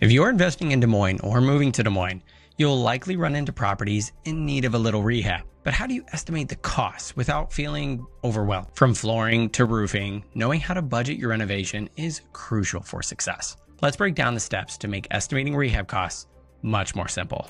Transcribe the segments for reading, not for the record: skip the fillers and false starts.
If you're investing in Des Moines or moving to Des Moines, you'll likely run into properties in need of a little rehab. But how do you estimate the costs without feeling overwhelmed? From flooring to roofing, knowing how to budget your renovation is crucial for success. Let's break down the steps to make estimating rehab costs much more simple.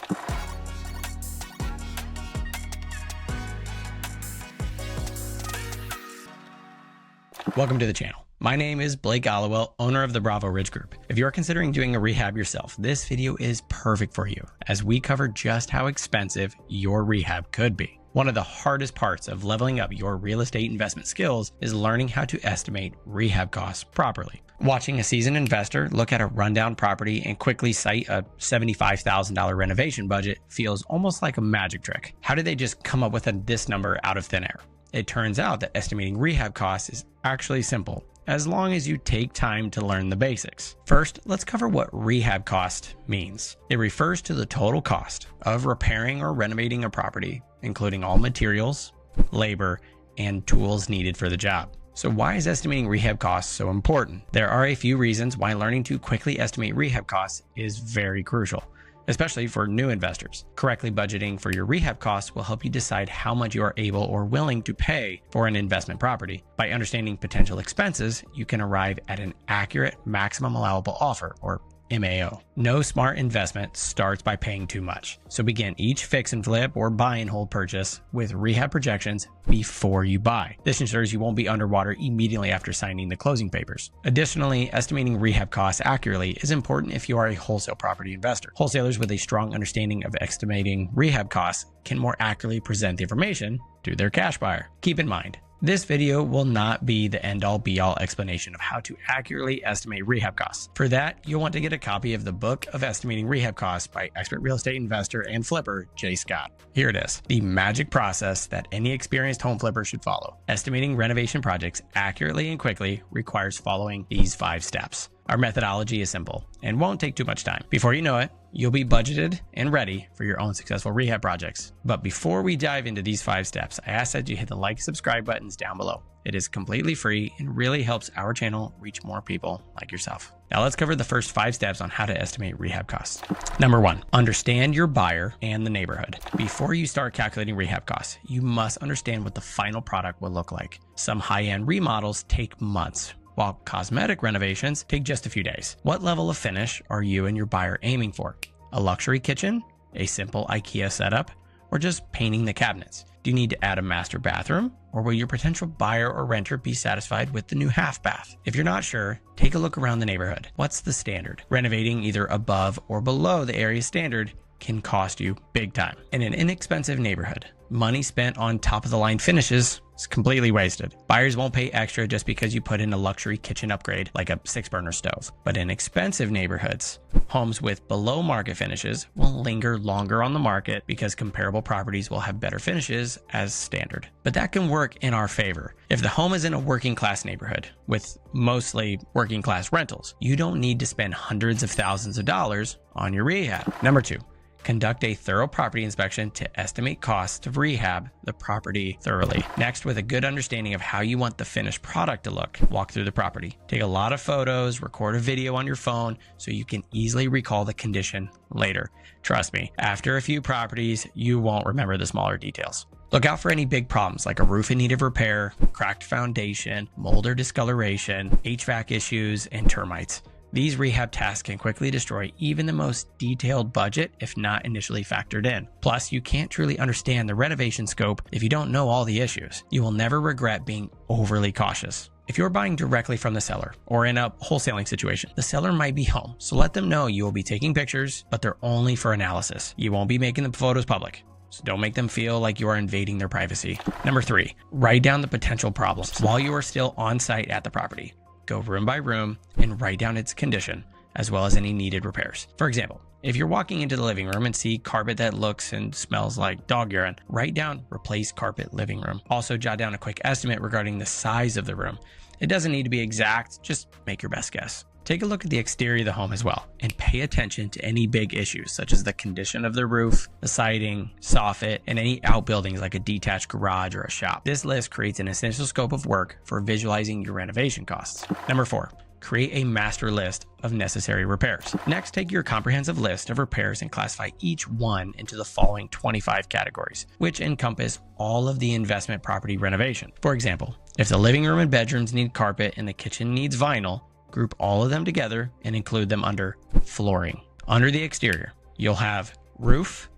Welcome to the channel. My name is Blake Alewelt, owner of the Bravo Ridge Group. If you are considering doing a rehab yourself, this video is perfect for you as we cover just how expensive your rehab could be. One of the hardest parts of leveling up your real estate investment skills is learning how to estimate rehab costs properly. Watching a seasoned investor look at a rundown property and quickly cite a $75,000 renovation budget feels almost like a magic trick. How did they just come up with this number out of thin air? It turns out that estimating rehab costs is actually simple, as long as you take time to learn the basics. First, let's cover what rehab cost means. It refers to the total cost of repairing or renovating a property, including all materials, labor, and tools needed for the job. So why is estimating rehab costs so important? There are a few reasons why learning to quickly estimate rehab costs is very crucial, especially for new investors. Correctly budgeting for your rehab costs will help you decide how much you are able or willing to pay for an investment property. By understanding potential expenses, you can arrive at an accurate maximum allowable offer, or MAO. No smart investment starts by paying too much. So begin each fix and flip or buy and hold purchase with rehab projections before you buy. This ensures you won't be underwater immediately after signing the closing papers. Additionally, estimating rehab costs accurately is important if you are a wholesale property investor. Wholesalers with a strong understanding of estimating rehab costs can more accurately present the information to their cash buyer. Keep in mind, this video will not be the end-all be-all explanation of how to accurately estimate rehab costs. For that, you'll want to get a copy of the Book of Estimating Rehab Costs by expert real estate investor and flipper, Jay Scott. Here it is, the magic process that any experienced home flipper should follow. Estimating renovation projects accurately and quickly requires following these 5 steps. Our methodology is simple and won't take too much time. Before you know it, you'll be budgeted and ready for your own successful rehab projects. But before we dive into these 5 steps, I ask that you hit the like and subscribe buttons down below. It is completely free and really helps our channel reach more people like yourself. Now let's cover the first 5 steps on how to estimate rehab costs. Number 1, understand your buyer and the neighborhood. Before you start calculating rehab costs, you must understand what the final product will look like. Some high-end remodels take months, while cosmetic renovations take just a few days. What level of finish are you and your buyer aiming for? A luxury kitchen, a simple IKEA setup, or just painting the cabinets? Do you need to add a master bathroom, or will your potential buyer or renter be satisfied with the new half bath? If you're not sure, take a look around the neighborhood. What's the standard? Renovating either above or below the area standard can cost you big time. In an inexpensive neighborhood, money spent on top-of-the-line finishes is completely wasted. Buyers won't pay extra just because you put in a luxury kitchen upgrade like a 6-burner stove. But in expensive neighborhoods, homes with below-market finishes will linger longer on the market because comparable properties will have better finishes as standard. But that can work in our favor. If the home is in a working-class neighborhood with mostly working-class rentals, you don't need to spend hundreds of thousands of dollars on your rehab. Number 2, conduct a thorough property inspection to estimate costs to rehab the property thoroughly. Next, with a good understanding of how you want the finished product to look, walk through the property. Take a lot of photos, record a video on your phone so you can easily recall the condition later. Trust me, after a few properties, you won't remember the smaller details. Look out for any big problems like a roof in need of repair, cracked foundation, mold or discoloration, HVAC issues, and termites. These rehab tasks can quickly destroy even the most detailed budget if not initially factored in. Plus, you can't truly understand the renovation scope if you don't know all the issues. You will never regret being overly cautious. If you're buying directly from the seller or in a wholesaling situation, the seller might be home, so let them know you will be taking pictures, but they're only for analysis. You won't be making the photos public, so don't make them feel like you are invading their privacy. Number 3, write down the potential problems while you are still on site at the property. Go room by room and write down its condition, as well as any needed repairs. For example, if you're walking into the living room and see carpet that looks and smells like dog urine, write down replace carpet living room. Also jot down a quick estimate regarding the size of the room. It doesn't need to be exact, just make your best guess. Take a look at the exterior of the home as well, and pay attention to any big issues such as the condition of the roof, the siding, soffit, and any outbuildings like a detached garage or a shop. This list creates an essential scope of work for visualizing your renovation costs. Number 4, create a master list of necessary repairs. Next, take your comprehensive list of repairs and classify each one into the following 25 categories, which encompass all of the investment property renovation. For example, if the living room and bedrooms need carpet and the kitchen needs vinyl, group all of them together and include them under flooring. Under the exterior, you'll have roof,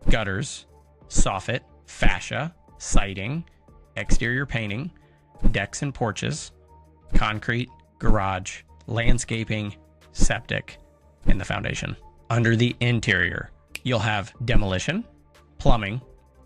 gutters, soffit, fascia, siding, exterior painting, decks and porches, concrete, garage, landscaping, septic, and the foundation. Under the interior, you'll have demolition, plumbing,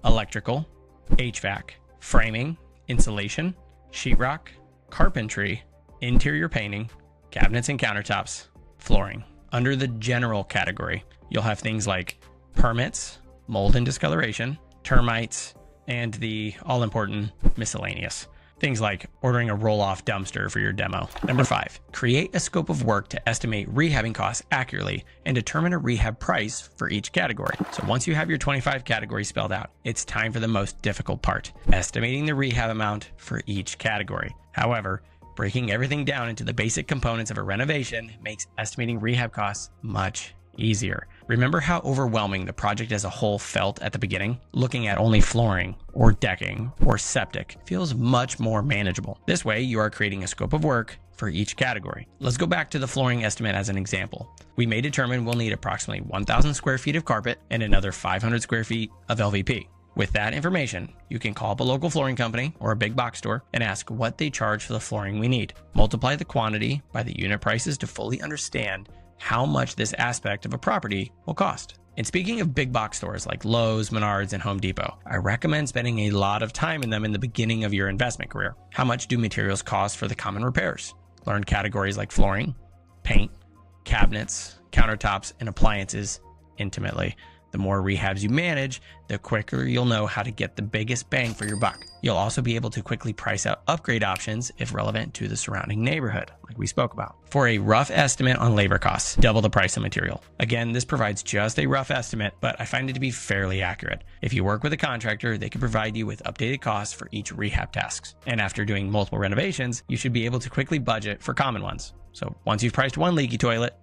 electrical, HVAC, framing, insulation, sheetrock, carpentry, interior painting, cabinets and countertops, flooring. Under the general category, you'll have things like permits, mold and discoloration, termites, and the all-important miscellaneous. Things like ordering a roll-off dumpster for your demo. Number 5, create a scope of work to estimate rehabbing costs accurately and determine a rehab price for each category. So once you have your 25 categories spelled out, it's time for the most difficult part, estimating the rehab amount for each category. However, breaking everything down into the basic components of a renovation makes estimating rehab costs much easier. Remember how overwhelming the project as a whole felt at the beginning? Looking at only flooring or decking or septic feels much more manageable. This way, you are creating a scope of work for each category. Let's go back to the flooring estimate as an example. We may determine we'll need approximately 1,000 square feet of carpet and another 500 square feet of LVP. With that information, you can call up a local flooring company or a big box store and ask what they charge for the flooring we need. Multiply the quantity by the unit prices to fully understand how much this aspect of a property will cost. And speaking of big box stores like Lowe's, Menards, and Home Depot, I recommend spending a lot of time in them in the beginning of your investment career. How much do materials cost for the common repairs? Learn categories like flooring, paint, cabinets, countertops, and appliances intimately. The more rehabs you manage, the quicker you'll know how to get the biggest bang for your buck. You'll also be able to quickly price out upgrade options if relevant to the surrounding neighborhood, like we spoke about. For a rough estimate on labor costs, double the price of material. Again, this provides just a rough estimate, but I find it to be fairly accurate. If you work with a contractor, they can provide you with updated costs for each rehab tasks. And after doing multiple renovations, you should be able to quickly budget for common ones. So once you've priced one leaky toilet,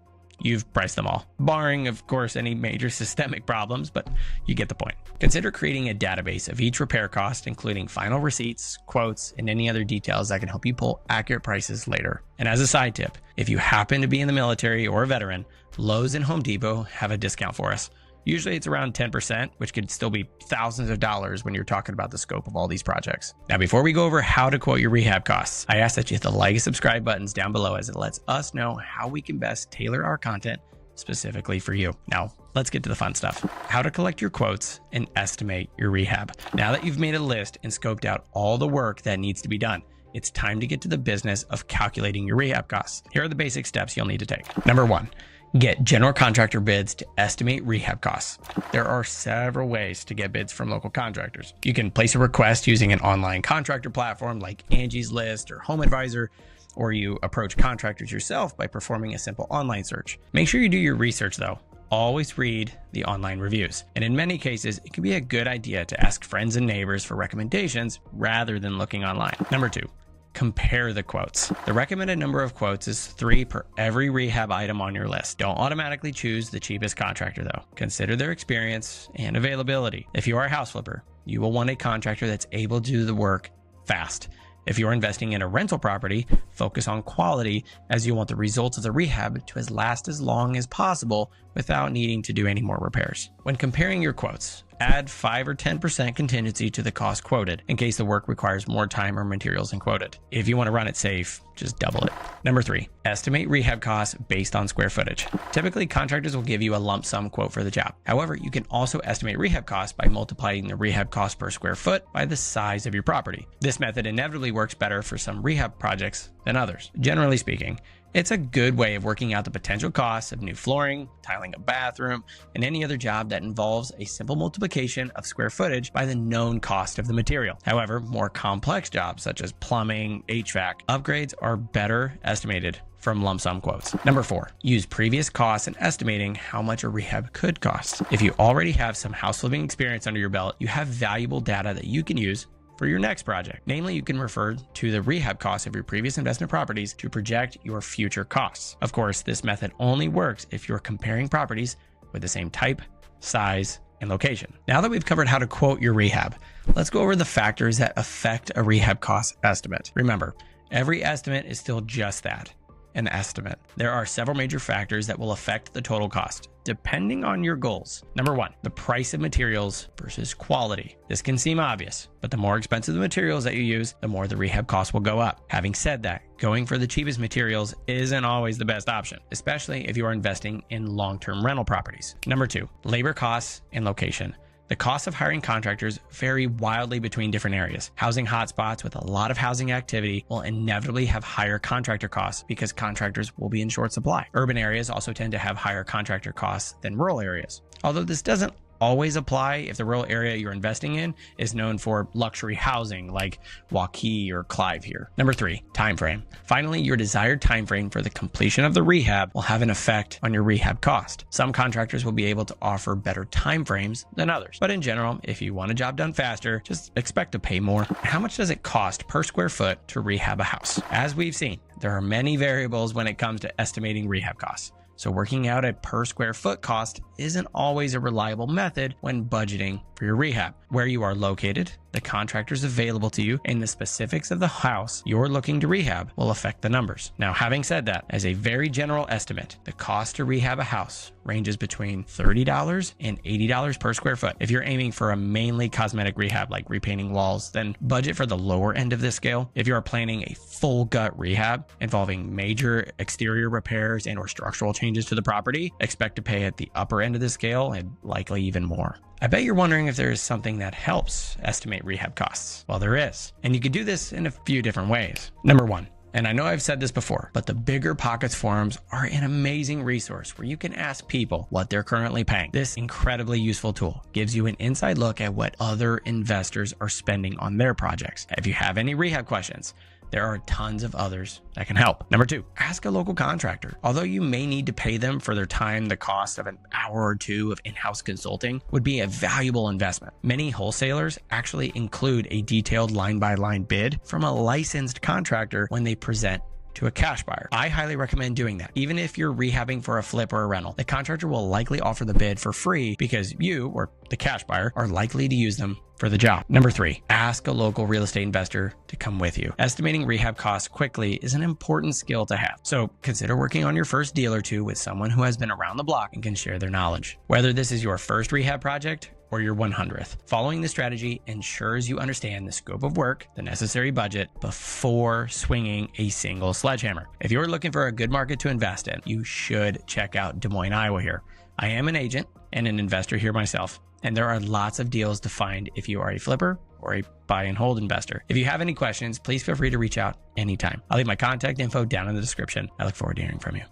you've priced them all, barring, of course, any major systemic problems, but you get the point. Consider creating a database of each repair cost, including final receipts, quotes, and any other details that can help you pull accurate prices later. And as a side tip, if you happen to be in the military or a veteran, Lowe's and Home Depot have a discount for us. Usually it's around 10%, which could still be thousands of dollars when you're talking about the scope of all these projects. Now, before we go over how to quote your rehab costs, I ask that you hit the like and subscribe buttons down below as it lets us know how we can best tailor our content specifically for you. Now, let's get to the fun stuff. How to collect your quotes and estimate your rehab. Now that you've made a list and scoped out all the work that needs to be done, it's time to get to the business of calculating your rehab costs. Here are the basic steps you'll need to take. Number 1. Get general contractor bids to estimate rehab costs. There are several ways to get bids from local contractors. You can place a request using an online contractor platform like Angie's List or Home Advisor, or you approach contractors yourself by performing a simple online search. Make sure you do your research though. Always read the online reviews. And in many cases, it can be a good idea to ask friends and neighbors for recommendations rather than looking online. Number 2. Compare the quotes. The recommended number of quotes is 3 per every rehab item on your list. Don't automatically choose the cheapest contractor though. Consider their experience and availability. If you are a house flipper, you will want a contractor that's able to do the work fast. If you're investing in a rental property, focus on quality as you want the results of the rehab to last as long as possible without needing to do any more repairs. When comparing your quotes, add 5 or 10% contingency to the cost quoted in case the work requires more time or materials than quoted. If you want to run it safe, just double it. Number 3, estimate rehab costs based on square footage. Typically, contractors will give you a lump sum quote for the job. However, you can also estimate rehab costs by multiplying the rehab cost per square foot by the size of your property. This method inevitably works better for some rehab projects than others. Generally speaking, it's a good way of working out the potential costs of new flooring, tiling a bathroom, and any other job that involves a simple multiplication of square footage by the known cost of the material. However, more complex jobs such as plumbing, HVAC, upgrades are better estimated from lump sum quotes. Number 4, use previous costs in estimating how much a rehab could cost. If you already have some house flipping experience under your belt, you have valuable data that you can use for your next project. Namely, you can refer to the rehab costs of your previous investment properties to project your future costs. Of course, this method only works if you're comparing properties with the same type, size, and location. Now that we've covered how to quote your rehab, let's go over the factors that affect a rehab cost estimate. Remember, every estimate is still just that, an estimate. There are several major factors that will affect the total cost, depending on your goals. Number one, the price of materials versus quality. This can seem obvious, but the more expensive the materials that you use, the more the rehab cost will go up. Having said that, going for the cheapest materials isn't always the best option, especially if you are investing in long-term rental properties. Number two, labor costs and location. The costs of hiring contractors vary wildly between different areas. Housing hotspots with a lot of housing activity will inevitably have higher contractor costs because contractors will be in short supply. Urban areas also tend to have higher contractor costs than rural areas. Although this doesn't always apply if the rural area you're investing in is known for luxury housing like Waukee or Clive here. Number three, time frame. Finally, your desired time frame for the completion of the rehab will have an effect on your rehab cost. Some contractors will be able to offer better time frames than others, but in general, if you want a job done faster, just expect to pay more. How much does it cost per square foot to rehab a house? As we've seen, there are many variables when it comes to estimating rehab costs. So working out a per square foot cost isn't always a reliable method when budgeting for your rehab. Where you are located, the contractors available to you, and the specifics of the house you're looking to rehab will affect the numbers. Now, having said that, as a very general estimate, the cost to rehab a house ranges between $30 and $80 per square foot. If you're aiming for a mainly cosmetic rehab like repainting walls, then budget for the lower end of this scale. If you are planning a full gut rehab involving major exterior repairs and or structural changes to the property, expect to pay at the upper end of the scale and likely even more. I bet you're wondering if there is something that helps estimate rehab costs. Well, there is, and you could do this in a few different ways. Number one, and I know I've said this before, but the Bigger Pockets forums are an amazing resource where you can ask people what they're currently paying. This incredibly useful tool gives you an inside look at what other investors are spending on their projects. If you have any rehab questions, there are tons of others that can help. Number two, ask a local contractor. Although you may need to pay them for their time, the cost of an hour or two of in-house consulting would be a valuable investment. Many wholesalers actually include a detailed line-by-line bid from a licensed contractor when they present to a cash buyer. I highly recommend doing that. Even if you're rehabbing for a flip or a rental, the contractor will likely offer the bid for free because you, or the cash buyer, are likely to use them for the job. Number three, ask a local real estate investor to come with you. Estimating rehab costs quickly is an important skill to have. So consider working on your first deal or two with someone who has been around the block and can share their knowledge. Whether this is your first rehab project or your 100th. Following this strategy ensures you understand the scope of work, the necessary budget, before swinging a single sledgehammer. If you're looking for a good market to invest in, you should check out Des Moines, Iowa here. I am an agent and an investor here myself, and there are lots of deals to find if you are a flipper or a buy and hold investor. If you have any questions, please feel free to reach out anytime. I'll leave my contact info down in the description. I look forward to hearing from you.